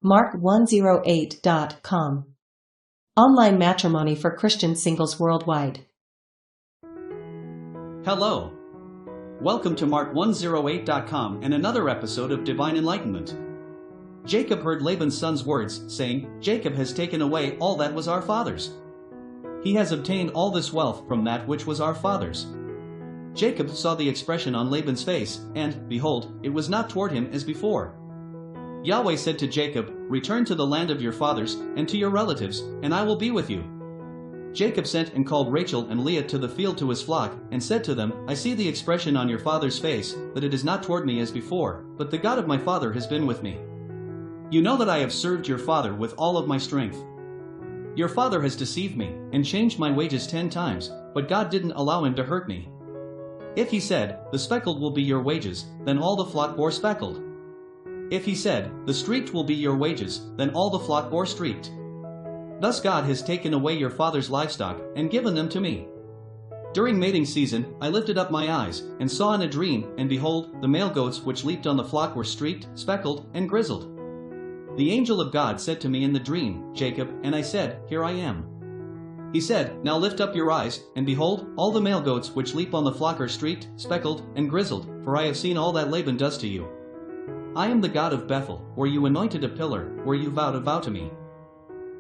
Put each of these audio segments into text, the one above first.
Mark108.com. Online matrimony for Christian singles worldwide. Hello. Welcome to Mark108.com and another episode of Divine Enlightenment. Jacob heard Laban's son's words, saying, "Jacob has taken away all that was our father's. He has obtained all this wealth from that which was our father's." Jacob saw the expression on Laban's face, and, behold, it was not toward him as before. Yahweh said to Jacob, "Return to the land of your fathers, and to your relatives, and I will be with you." Jacob sent and called Rachel and Leah to the field to his flock, and said to them, "I see the expression on your father's face, that it is not toward me as before, but the God of my father has been with me. You know that I have served your father with all of my strength. Your father has deceived me, and changed my wages 10 times, but God didn't allow him to hurt me. If he said, 'The speckled will be your wages,' then all the flock bore speckled. If he said, 'The streaked will be your wages,' then all the flock bore streaked. Thus God has taken away your father's livestock, and given them to me. During mating season, I lifted up my eyes, and saw in a dream, and behold, the male goats which leaped on the flock were streaked, speckled, and grizzled. The angel of God said to me in the dream, 'Jacob,' and I said, 'Here I am.' He said, 'Now lift up your eyes, and behold, all the male goats which leap on the flock are streaked, speckled, and grizzled, for I have seen all that Laban does to you. I am the God of Bethel, where you anointed a pillar, where you vowed a vow to me.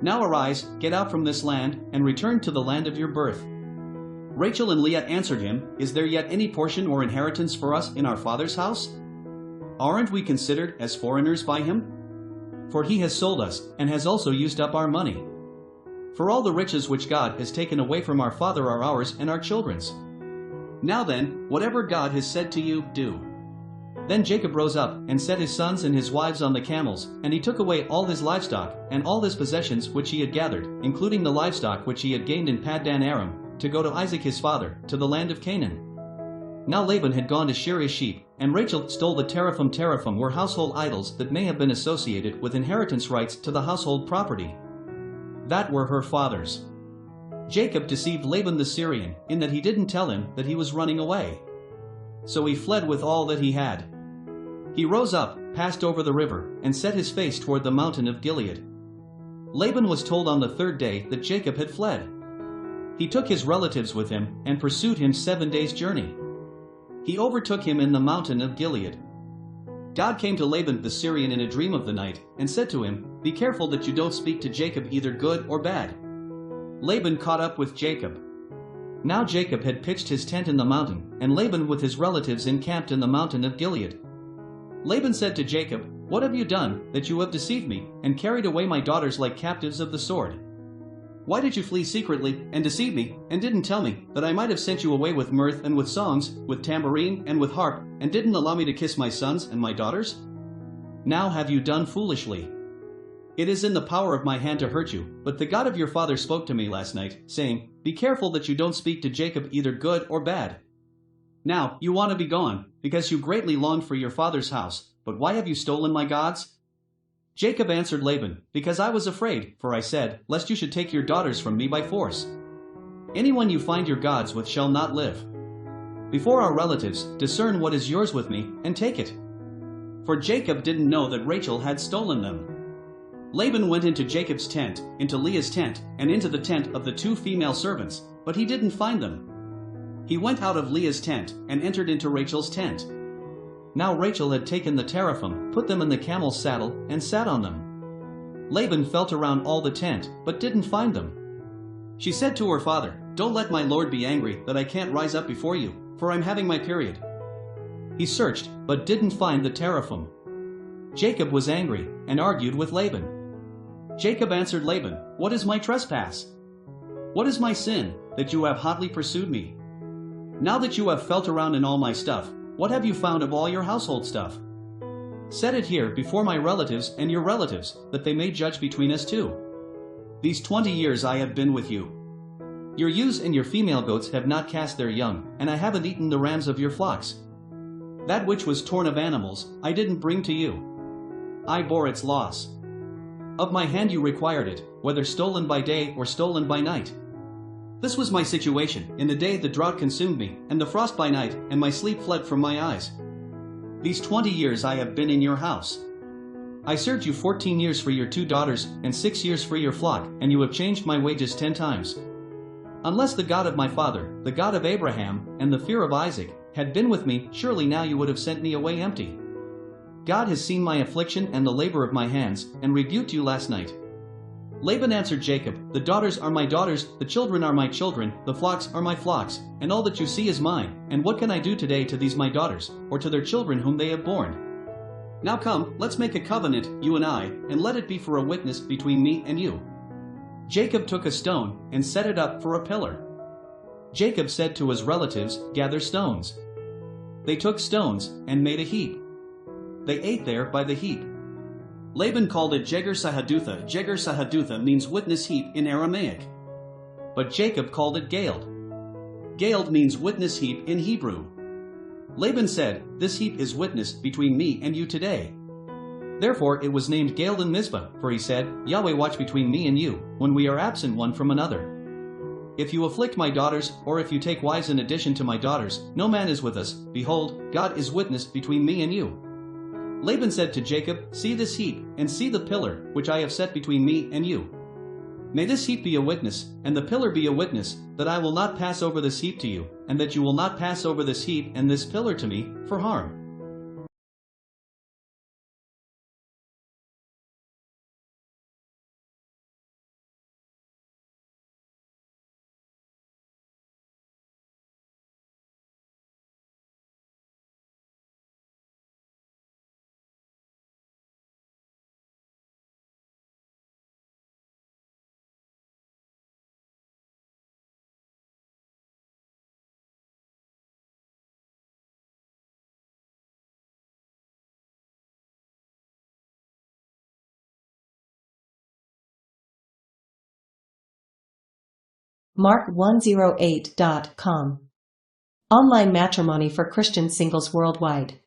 Now arise, get out from this land, and return to the land of your birth.' Rachel and Leah answered him, 'Is there yet any portion or inheritance for us in our father's house? Aren't we considered as foreigners by him? For he has sold us, and has also used up our money. For all the riches which God has taken away from our father are ours and our children's. Now then, whatever God has said to you, do.' Then Jacob rose up, and set his sons and his wives on the camels, and he took away all his livestock, and all his possessions which he had gathered, including the livestock which he had gained in Paddan Aram, to go to Isaac his father, to the land of Canaan. Now Laban had gone to shear his sheep, and Rachel stole the teraphim. Teraphim were household idols that may have been associated with inheritance rights to the household property that were her father's. Jacob deceived Laban the Syrian, in that he didn't tell him that he was running away. So he fled with all that he had. He rose up, passed over the river, and set his face toward the mountain of Gilead. Laban was told on the 3rd day that Jacob had fled. He took his relatives with him, and pursued him 7 days' journey. He overtook him in the mountain of Gilead. God came to Laban the Syrian in a dream of the night, and said to him, 'Be careful that you don't speak to Jacob either good or bad.' Laban caught up with Jacob. Now Jacob had pitched his tent in the mountain, and Laban with his relatives encamped in the mountain of Gilead. Laban said to Jacob, 'What have you done, that you have deceived me, and carried away my daughters like captives of the sword? Why did you flee secretly, and deceive me, and didn't tell me, that I might have sent you away with mirth and with songs, with tambourine and with harp, and didn't allow me to kiss my sons and my daughters? Now have you done foolishly. It is in the power of my hand to hurt you, but the God of your father spoke to me last night, saying, Be careful that you don't speak to Jacob either good or bad. Now you want to be gone, because you greatly longed for your father's house, but why have you stolen my gods?' Jacob answered Laban, 'Because I was afraid, for I said, lest you should take your daughters from me by force. Anyone you find your gods with shall not live. Before our relatives, discern what is yours with me, and take it.' For Jacob didn't know that Rachel had stolen them. Laban went into Jacob's tent, into Leah's tent, and into the tent of the 2 female servants, but he didn't find them. He went out of Leah's tent, and entered into Rachel's tent. Now Rachel had taken the teraphim, put them in the camel's saddle, and sat on them. Laban felt around all the tent, but didn't find them. She said to her father, 'Don't let my lord be angry that I can't rise up before you, for I'm having my period.' He searched, but didn't find the teraphim. Jacob was angry, and argued with Laban. Jacob answered Laban, 'What is my trespass? What is my sin, that you have hotly pursued me? Now that you have felt around in all my stuff, what have you found of all your household stuff? Set it here before my relatives and your relatives, that they may judge between us too. These 20 years I have been with you. Your ewes and your female goats have not cast their young, and I haven't eaten the rams of your flocks. That which was torn of animals, I didn't bring to you. I bore its loss. Of my hand you required it, whether stolen by day or stolen by night. This was my situation. In the day the drought consumed me, and the frost by night, and my sleep fled from my eyes. These 20 years I have been in your house. I served you 14 years for your 2 daughters and 6 years for your flock, and you have changed my wages 10 times. Unless the God of my father, the God of Abraham, and the fear of Isaac, had been with me, surely now you would have sent me away empty. God has seen my affliction and the labor of my hands, and rebuked you last night." Laban answered Jacob, "The daughters are my daughters, the children are my children, the flocks are my flocks, and all that you see is mine, and what can I do today to these my daughters, or to their children whom they have borne? Now come, let's make a covenant, you and I, and let it be for a witness between me and you." Jacob took a stone, and set it up for a pillar. Jacob said to his relatives, "Gather stones." They took stones, and made a heap. They ate there by the heap. Laban called it Jegar Sahadutha. Jegar Sahadutha means witness heap in Aramaic. But Jacob called it Galeed. Galeed means witness heap in Hebrew. Laban said, "This heap is witness between me and you today." Therefore it was named Galeed in Mizpah, for he said, "Yahweh watch between me and you, when we are absent one from another. If you afflict my daughters, or if you take wives in addition to my daughters, no man is with us. Behold, God is witness between me and you." Laban said to Jacob, "See this heap, and see the pillar, which I have set between me and you. May this heap be a witness, and the pillar be a witness, that I will not pass over this heap to you, and that you will not pass over this heap and this pillar to me, for harm." Mark108.com. Online matrimony for Christian singles worldwide.